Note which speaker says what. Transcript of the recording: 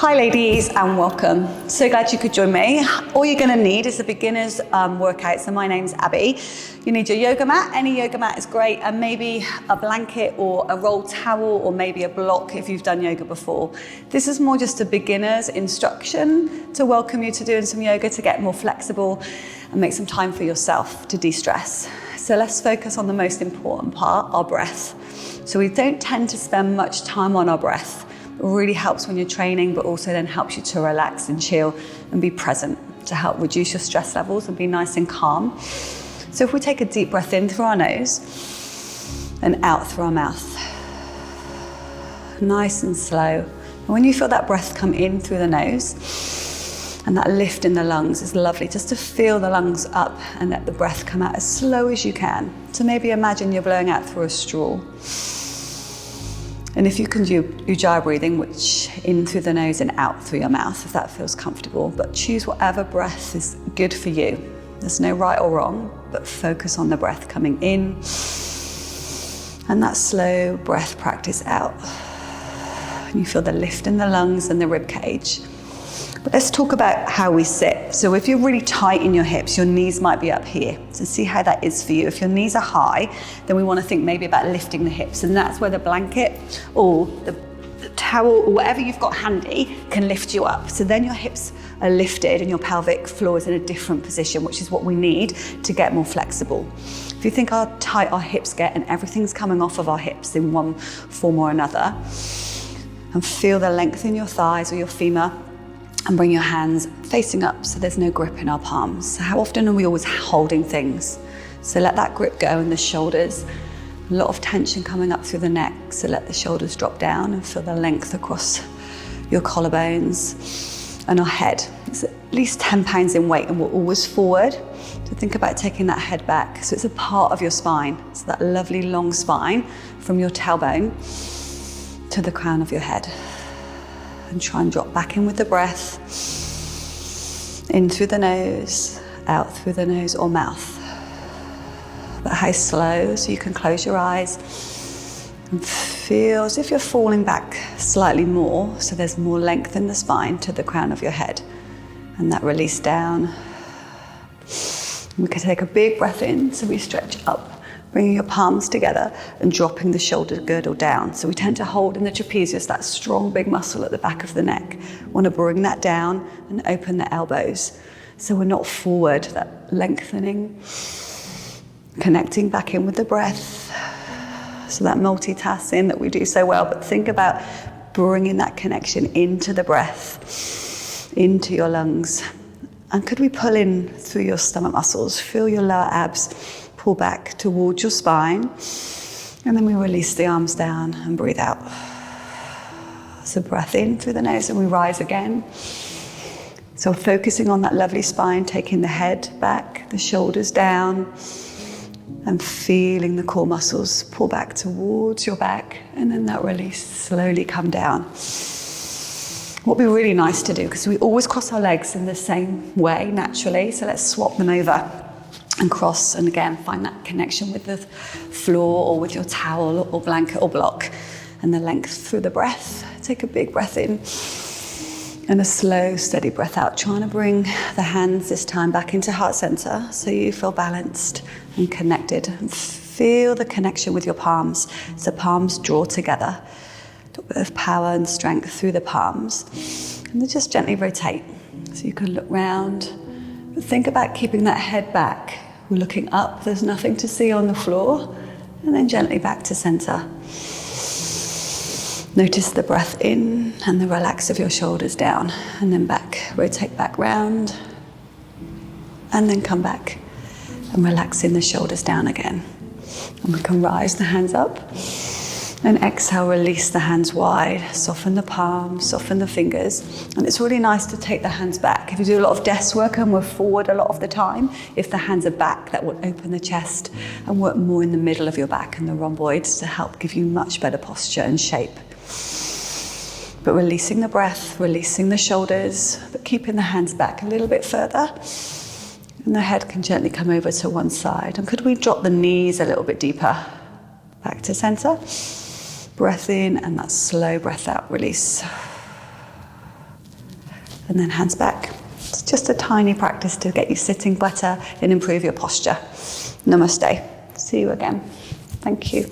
Speaker 1: Hi ladies and welcome. So glad you could join me. All you're going to need is a beginner's workout. So my name's Abby. You need your yoga mat. Any yoga mat is great, and maybe a blanket or a rolled towel or maybe a block if you've done yoga before. This is more just a beginner's instruction to welcome you to doing some yoga to get more flexible and make some time for yourself to de-stress. So let's focus on the most important part, our breath. So we don't tend to spend much time on our breath. It really helps when you're training, but also then helps you to relax and chill and be present to help reduce your stress levels and be nice and calm. So if we take a deep breath in through our nose and out through our mouth, nice and slow. And when you feel that breath come in through the nose and that lift in the lungs is lovely, just to feel the lungs up and let the breath come out as slow as you can. So maybe imagine you're blowing out through a straw. And if you can do ujjayi breathing, which in through the nose and out through your mouth, if that feels comfortable, but choose whatever breath is good for you. There's no right or wrong, but focus on the breath coming in and that slow breath practice out. And you feel the lift in the lungs and the rib cage. But let's talk about how we sit. So if you're really tight in your hips, your knees might be up here. So see how that is for you. If your knees are high, then we want to think maybe about lifting the hips, and that's where the blanket or the towel or whatever you've got handy can lift you up. So then your hips are lifted and your pelvic floor is in a different position, which is what we need to get more flexible. If you think how tight our hips get and everything's coming off of our hips in one form or another, and feel the length in your thighs or your femur, and bring your hands facing up so there's no grip in our palms. So how often are we always holding things? So let that grip go in the shoulders. A lot of tension coming up through the neck, so let the shoulders drop down and feel the length across your collarbones and our head. It's at least 10 pounds in weight and we're always forward. So think about taking that head back. So it's a part of your spine. So that lovely long spine from your tailbone to the crown of your head. And try and drop back in with the breath, in through the nose, out through the nose or mouth. But how slow, so you can close your eyes and feel as if you're falling back slightly more, so there's more length in the spine to the crown of your head. And that release down. We can take a big breath in, so we stretch up, bringing your palms together and dropping the shoulder girdle down. So we tend to hold in the trapezius, that strong big muscle at the back of the neck. Want to bring that down and open the elbows. So we're not forward, that lengthening, connecting back in with the breath. So that multitasking that we do so well, but think about bringing that connection into the breath, into your lungs. And could we pull in through your stomach muscles, feel your lower abs, pull back towards your spine, and then we release the arms down and breathe out. So breath in through the nose and we rise again. So focusing on that lovely spine, taking the head back, the shoulders down, and feeling the core muscles pull back towards your back, and then that release, slowly come down. What would be really nice to do, because we always cross our legs in the same way naturally, so let's swap them over and cross, and again find that connection with the floor or with your towel or blanket or block, and the length through the breath. Take a big breath in and a slow steady breath out, trying to bring the hands this time back into heart center so you feel balanced and connected, and feel the connection with your palms. So palms draw together, a little bit of power and strength through the palms, and then just gently rotate so you can look round, but think about keeping that head back. We're looking up, there's nothing to see on the floor, and then gently back to center. Notice the breath in and the relax of your shoulders down, and then back, rotate back round, and then come back and relaxing the shoulders down again. And we can rise the hands up, and exhale, release the hands wide, soften the palms, soften the fingers. And it's really nice to take the hands back. If you do a lot of desk work and we're forward a lot of the time, if the hands are back, that will open the chest and work more in the middle of your back and the rhomboids to help give you much better posture and shape. But releasing the breath, releasing the shoulders, but keeping the hands back a little bit further. And the head can gently come over to one side. And could we drop the knees a little bit deeper? Back to center. Breath in, and that slow breath out, release. and then hands back. It's just a tiny practice to get you sitting better and improve your posture. Namaste. See you again. Thank you.